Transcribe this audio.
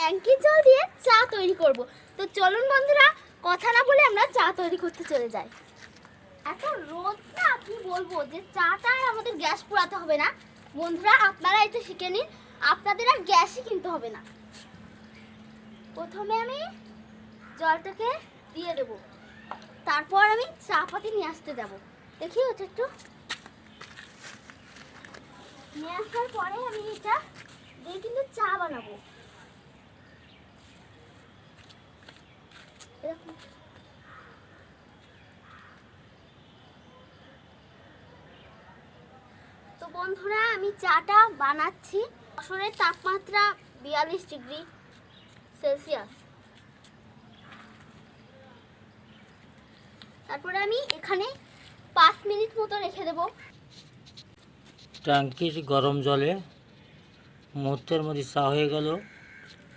ট্যাঙ্কির জল দিয়ে চা তৈরি করব। তো চলুন বন্ধুরা, কথা না বলে আমরা চা তৈরি করতে চলে যাই। এত রোদ না, কি বলবো, যে চাটা আর আমাদের গ্যাস পোড়াতে হবে না। বন্ধুরা আপনারা এটা শিখে নিন, আপনাদের আর গ্যাসই কিনতে হবে না। প্রথমে আমি জলটাকে দিয়ে দেব, তারপর আমি চা পাতি নিয়ে আসতে যাব। দেখি ওটা একটু নিয়ে আসার পরে আমি এটা দিয়ে কিন্তু চা বানাবো। তো বন্ধুরা আমি চাটা বানাচ্ছি। আসরের তাপমাত্রা 42 ডিগ্রি সেলসিয়াস। তারপরে আমি এখানে 5 মিনিট মতো রেখে দেব। ট্যাঙ্কির গরম জলে মুহূর্তের মধ্যে চা হয়ে গেল।